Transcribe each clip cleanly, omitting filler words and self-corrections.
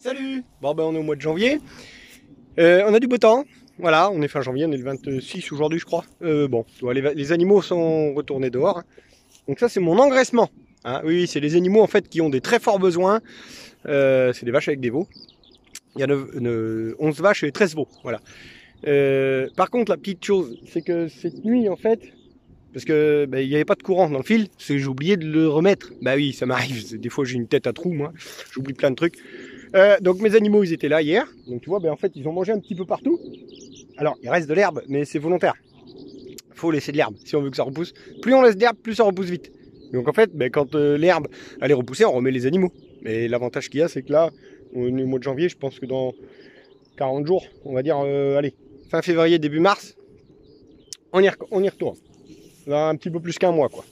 Salut! Bon ben on est au mois de janvier. On a du beau temps. Voilà, on est fin janvier, on est le 26 aujourd'hui je crois. Bon, les animaux sont retournés dehors. Hein. Donc ça c'est mon engraissement. Hein. Oui, c'est les animaux en fait qui ont des très forts besoins. C'est des vaches avec des veaux. Il y a 11 vaches et 13 veaux. Voilà. Par contre la petite chose, c'est que cette nuit en fait, parce que il n'y avait pas de courant dans le fil, c'est que j'ai oublié de le remettre. Bah oui, ça m'arrive. Des fois j'ai une tête à trou moi. J'oublie plein de trucs. Donc mes animaux ils étaient là hier, donc tu vois en fait ils ont mangé un petit peu partout. Alors il reste de l'herbe mais c'est volontaire. Faut laisser de l'herbe si on veut que ça repousse. Plus on laisse d'herbe plus ça repousse vite. Donc en fait quand l'herbe elle est repoussée on remet les animaux. Mais l'avantage qu'il y a c'est que là on est au mois de janvier, je pense que dans 40 jours, on va dire allez, fin février début mars, on y retourne. Là, un petit peu plus qu'un mois quoi.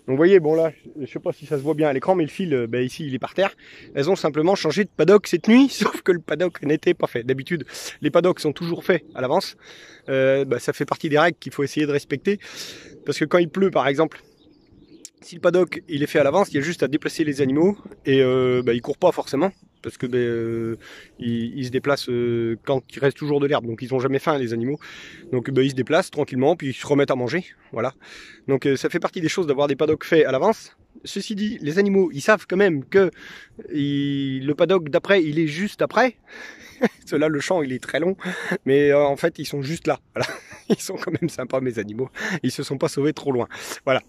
Donc vous voyez, bon là, je sais pas si ça se voit bien à l'écran, mais le fil, ici, il est par terre. Elles ont simplement changé de paddock cette nuit, sauf que le paddock n'était pas fait. D'habitude, les paddocks sont toujours faits à l'avance. Ça fait partie des règles qu'il faut essayer de respecter. Parce que quand il pleut, par exemple, si le paddock il est fait à l'avance, il y a juste à déplacer les animaux et ils courent pas forcément. Parce que ils se déplacent quand il reste toujours de l'herbe, donc ils n'ont jamais faim les animaux. Donc ils se déplacent tranquillement, puis ils se remettent à manger. Voilà. Donc ça fait partie des choses d'avoir des paddocks faits à l'avance. Ceci dit, les animaux, ils savent quand même que le paddock d'après, il est juste après. Cela, le champ, il est très long, mais en fait, ils sont juste là. Voilà. Ils sont quand même sympas, mes animaux. Ils se sont pas sauvés trop loin. Voilà.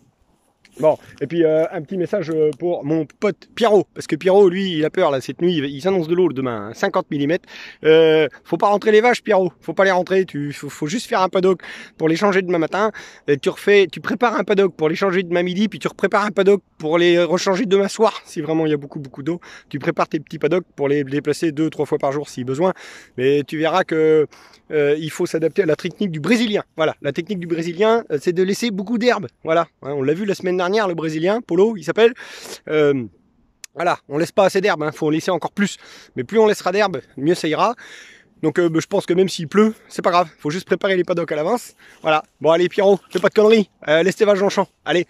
Bon, et puis un petit message pour mon pote Pierrot, parce que Pierrot, lui, il a peur là cette nuit, il s'annonce de l'eau demain, hein, 50 mm. Faut pas rentrer les vaches, Pierrot, faut pas les rentrer, faut juste faire un paddock pour les changer demain matin. Tu prépares un paddock pour les changer demain midi, puis tu prépares un paddock pour les rechanger demain soir, si vraiment il y a beaucoup d'eau. Tu prépares tes petits paddocks pour les déplacer 2-3 fois par jour si besoin, mais tu verras que il faut s'adapter à la technique du Brésilien. Voilà, la technique du Brésilien, c'est de laisser beaucoup d'herbe. Voilà, hein, on l'a vu la semaine dernière, le Brésilien, Polo, il s'appelle. Voilà, on laisse pas assez d'herbe, hein, faut en laisser encore plus. Mais plus on laissera d'herbe, mieux ça ira. Donc je pense que même s'il pleut, c'est pas grave. Faut juste préparer les paddocks à l'avance. Voilà. Bon allez Pierrot, fais pas de conneries. Laisse tes vaches dans le champ. Allez,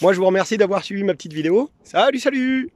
moi je vous remercie d'avoir suivi ma petite vidéo. Salut, salut!